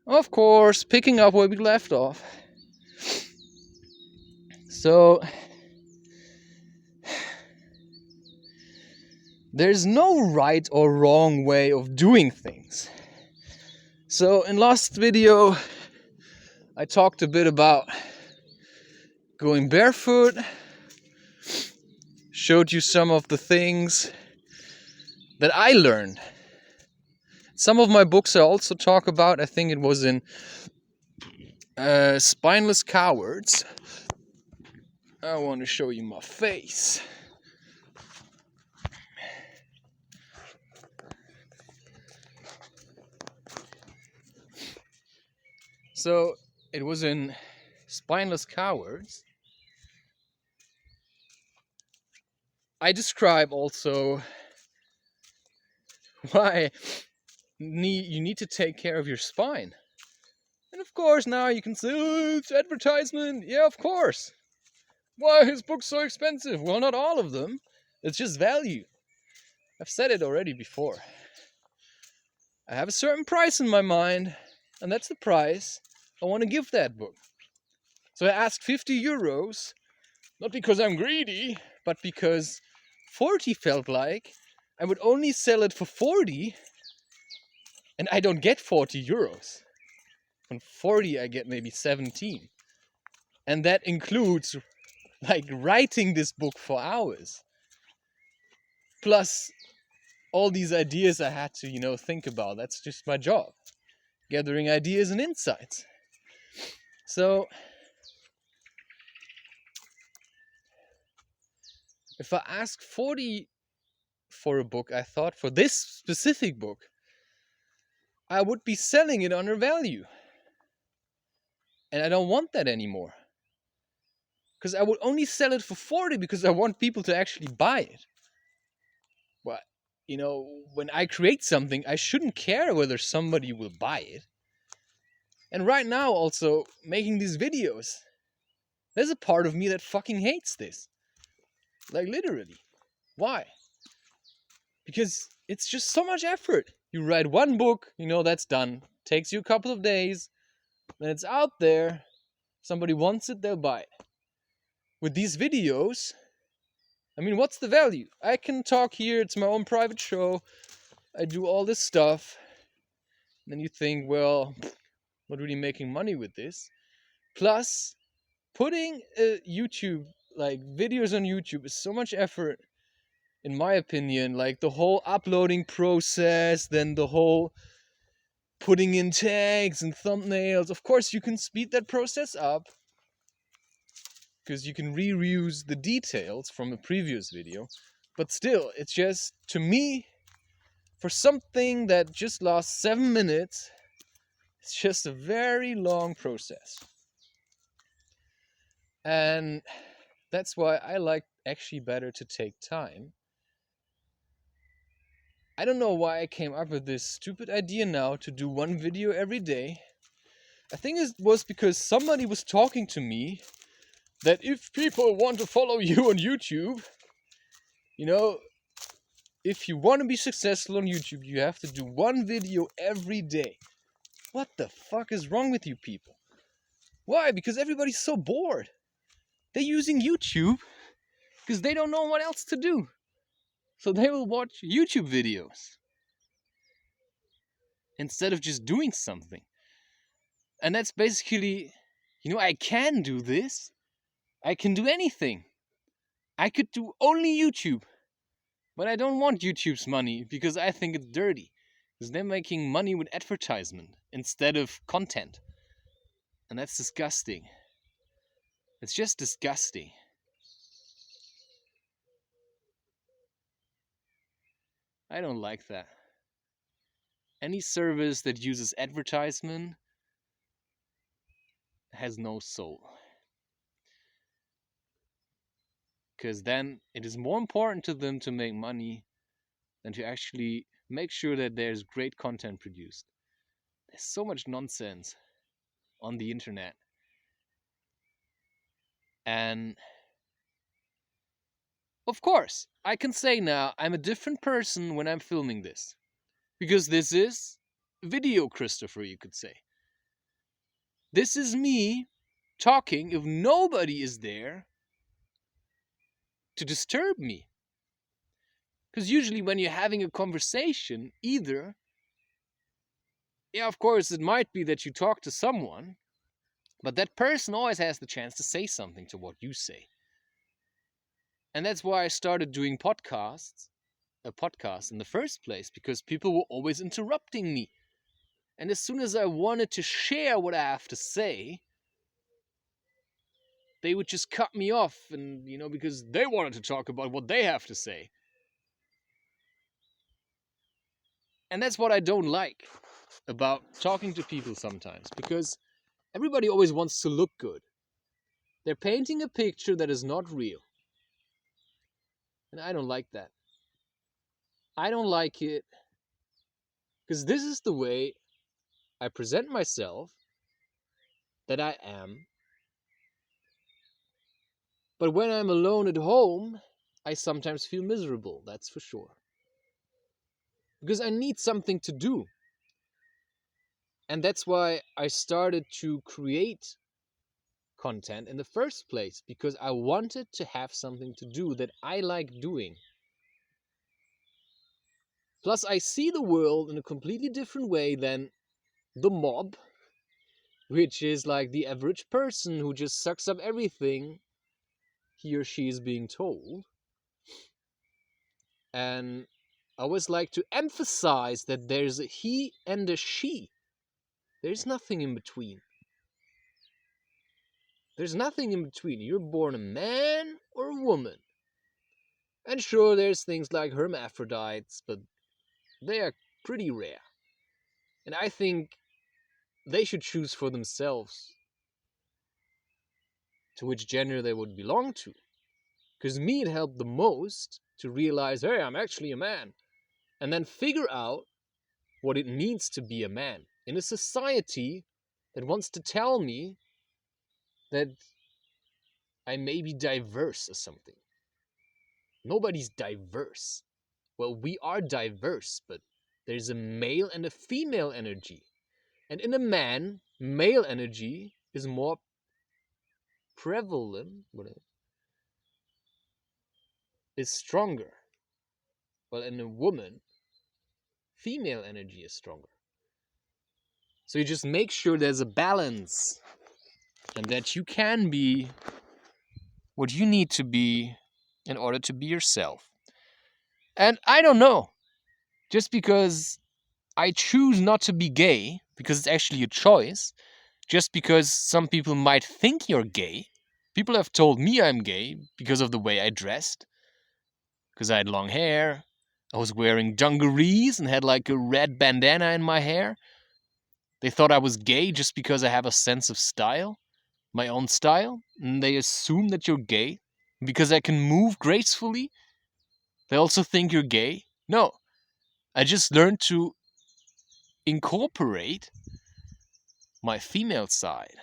Of course, picking up where we left off. So, there's no right or wrong way of doing things. So, in last video, I talked a bit about going barefoot, showed you some of the things that I learned. Some of my books I also talk about. I think it was in Spineless Cowards. I want to show you my face. So, it was in Spineless Cowards. I describe also why you need to take care of your spine. And of course, now you can say, oh, it's advertisement. Yeah, of course. Why are his books so expensive? Well, not all of them. It's just value. I've said it already before. I have a certain price in my mind, and that's the price I want to give that book. So I asked 50 euros, not because I'm greedy, but because 40 felt like I would only sell it for 40, and I don't get 40 euros. From 40 I get maybe 17. And that includes like writing this book for hours. Plus all these ideas I had to, think about. That's just my job. Gathering ideas and insights. So if I ask 40 for a book, I thought for this specific book, I would be selling it under value. And I don't want that anymore. Because I would only sell it for 40 because I want people to actually buy it. But, when I create something, I shouldn't care whether somebody will buy it. And right now, also, making these videos, there's a part of me that fucking hates this. Like, literally. Why? Because it's just so much effort. You write one book, that's done. Takes you a couple of days. Then it's out there. Somebody wants it, they'll buy it. With these videos, what's the value? I can talk here, it's my own private show. I do all this stuff. And then you think, well, not really making money with this. Plus, putting YouTube, like videos on YouTube, is so much effort, in my opinion. Like the whole uploading process, then the whole putting in tags and thumbnails. Of course, you can speed that process up because you can reuse the details from a previous video. But still, it's just, to me, for something that just lasts 7 minutes, it's just a very long process. And that's why I like actually better to take time. I don't know why I came up with this stupid idea now to do one video every day. I think it was because somebody was talking to me that if people want to follow you on YouTube, if you want to be successful on YouTube, you have to do one video every day. What the fuck is wrong with you people? Why? Because everybody's so bored. They're using YouTube because they don't know what else to do. So they will watch YouTube videos instead of just doing something. And that's basically, I can do this. I can do anything. I could do only YouTube. But I don't want YouTube's money because I think it's dirty. Because they're making money with advertisement instead of content. And that's disgusting. It's just disgusting. I don't like that. Any service that uses advertisement has no soul. Because then it is more important to them to make money than to actually make sure that there's great content produced. There's so much nonsense on the internet. And of course, I can say now I'm a different person when I'm filming this. Because this is video Christopher, you could say. This is me talking if nobody is there to disturb me. Because usually when you're having a conversation, either, yeah, of course, it might be that you talk to someone, but that person always has the chance to say something to what you say. And that's why I started doing a podcast in the first place, because people were always interrupting me. And as soon as I wanted to share what I have to say, they would just cut me off, and because they wanted to talk about what they have to say. And that's what I don't like about talking to people sometimes, because everybody always wants to look good. They're painting a picture that is not real. And I don't like that. I don't like it because this is the way I present myself, that I am. But when I'm alone at home, I sometimes feel miserable, that's for sure. Because I need something to do. And that's why I started to create content in the first place, because I wanted to have something to do that I like doing. Plus, I see the world in a completely different way than the mob, which is like the average person who just sucks up everything he or she is being told. And I always like to emphasize that there's a he and a she. There's nothing in between. There's nothing in between. You're born a man or a woman. And sure, there's things like hermaphrodites, but they are pretty rare. And I think they should choose for themselves to which gender they would belong to. Because me, it helped the most to realize, hey, I'm actually a man. And then figure out what it means to be a man in a society that wants to tell me that I may be diverse or something. Nobody's diverse. Well, we are diverse, but there's a male and a female energy. And in a man, male energy is more prevalent, is stronger. Well, in a woman, female energy is stronger. So you just make sure there's a balance, and that you can be what you need to be in order to be yourself. And I don't know, just because I choose not to be gay, because it's actually a choice, just because some people might think you're gay. People have told me I'm gay because of the way I dressed, because I had long hair, I was wearing dungarees and had like a red bandana in my hair. They thought I was gay just because I have a sense of style, my own style, and they assume that you're gay because I can move gracefully. They also think you're gay. No, I just learned to incorporate my female side.